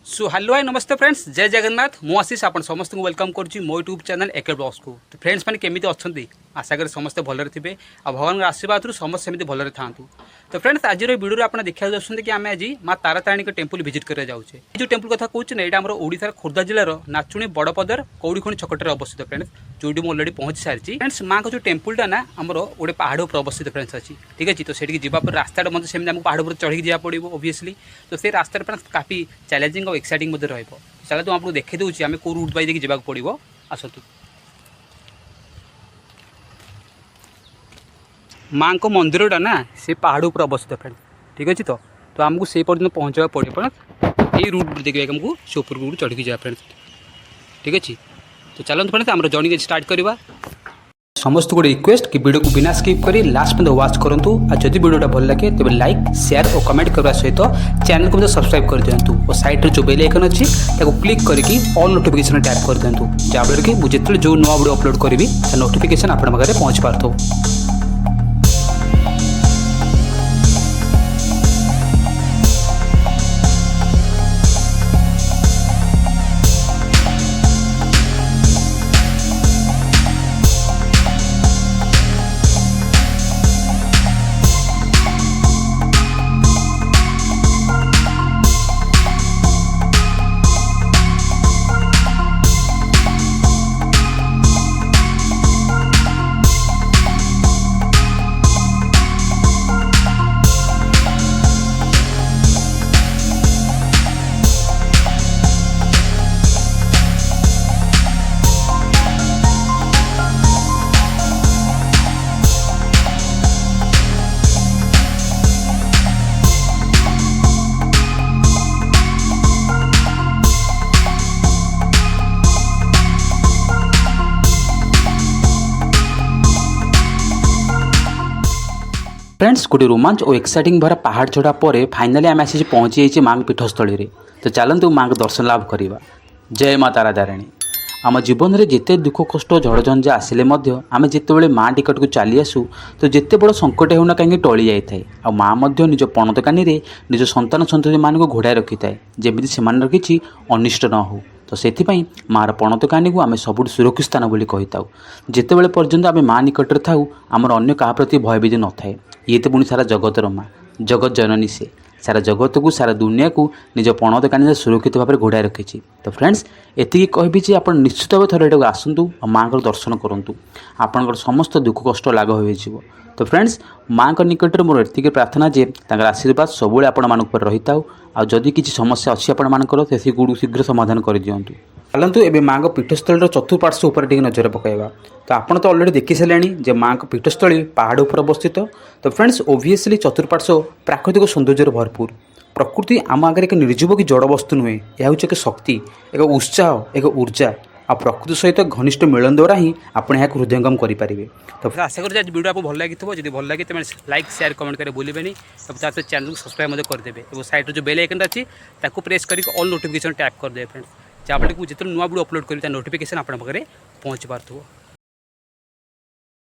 So hello hi नमस्ते friends जय जगन्नाथ मु आशीष आप समस्त को वेलकम करुँची मो यूट्यूब चैनल एके ब्लॉग्स को। तो फ्रेंड्स मैंने केमी अच्छा आशा करें समस्ते भलरे थे आ भगवान आशीर्वाद समस्त सेमती भलरे था। तो फ्रेंड्स आज वीडियो आप देखा जाते कि आम आज माँ तारातारिणी टेम्पल विजिट करा जाऊे। जो टेम्पल कथा कहूँ ना यहाँ ओडिशार खोर्धा जिलार नाचुणी बड़पदर कौड़ीखणी छकटे अवस्थित फ्रेंड्स जो अलरेडी पहुँची सारी। फ्रेंड्स माँ का जो टेम्पलटा ना आमर गोटे पहाड़ पर अवस्थित फ्रेंड्स अच्छी ठीक अच्छे। तो से जापर रास्ता मतलब सेमती आमको पहाड़ पर चढ़ी जावा पड़ो ओबियसली। तो से रास्तार फ्रेंड्स काफी चैलेंजिंग और एक्साइटिंग रहा। चलो तो आपको देखी दूसरी आम कौ रूट बाई जावाक पड़ो आसतु। माँ को मंदिरटा ना से पहाड़ पर अवस्थित फ्रेंड ठीक अच्छे। तो आमको से पर्यटन पहुँचा पड़े ये रूट देखिए आमको से ऊपर चढ़ी जाए फ्रेंड्स ठीक अच्छे। तो चलते फ्रेंड्स आम जर्नी स्टार्ट करवा। समस्त को रिक्वेस्ट कि वीडियो को बिना स्किप करी लास्ट में वॉच करूँ। और जब वीडियोटा भल लगे तेज लाइक शेयर और कमेंट करने सहित चैनल को सब्सक्राइब कर दिंतु और साइड जो बेल आइकन अच्छी क्लिक करके ऑल नोटिफिकेशन टैप कर दिंतु जहाँफल कि मुझे जो नुआ वीडियो अपलोड करी नोटिफिकेशन आप पहुँच पार्थ। फ्रेंड्स गोटे रोमांच और एक्साइटिंग भरा पहाड़ चढ़ा पर फाइनाली आम आसी पहुँची जाइए माँ पीठस्थल। तो चलतु माँ को दर्शन लाभ करवा। जय माँ तारातारिणी। आम जीवन में जिते दुख कष्ट झड़झंझा आसिले आम जिते माँ टिकट को चली आसू तो जिते बड़ संकट होना कहीं टली जाए आ माँ निज पणत कानी निज संतान सन्तति मान घोड़ाई रखी थाए जमी से किसी अनिष्ट न हो। तो से मार पणत कानी को आम सब सुरक्षित स्थान बोली कही था। जिते पर्यंत आम माँ निकट थाऊ आमर अन्य क्या प्रति भयभीति न थाए। ये तो पुणी सारा जगतर माँ जगत जननी से सारा जगत को सारा दुनिया को निज पणत कानी सुरक्षित भाव में घोड़ाई रखी। तो फ्रेंड्स एति कहि आप निश्चित भाव थोड़ा ये आसतु और माँ को दर्शन करूँ आपंकर समस्त दुख कष्ट लाघ हो। तो फ्रेंड्स माँ का निकट मोर एति प्रार्थना जे आशीर्वाद सब आप रही था। आ जदि किसी समस्या अच्छी आपर से शीघ्र समाधान कर दिंतु। चलतु एवं माँ को पीठस्थल चतुर्पार्श्व उपर नजर पकड़ा। तो आपड़ तो अलरेडी देखी सारे माँ को पीठस्थली पहाड़ पर अवस्थित। तो फ्रेंड्स ओबियसली चतुर्पार्श्व प्राकृतिक सौंदर्य भरपूर। प्रकृति आम आगे एक निर्जीव कि जड़ वस्तु नुहे यह हूँ एक शक्ति एक उत्साह एक ऊर्जा आ प्रकृति सहित घनिष्ठ मिलन द्वारा ही आपड़ यहाँ हृदयंगम करेंगे। तो आशा करें आज वीडियो आपको भल लगी जब भल लगे तो लाइक शेयर कमेंट करें भूलें। तब चैनल को सब्सक्राइब करदे और साइड जो बेल आइकन अच्छी प्रेस करके ऑल नोटिफिकेशन टैप करदे फ्रेंड्स जहाँफल कि जितने नुआ वीडियो अपलोड करी नोटिफिकेशन आप पहुँच पार्थ।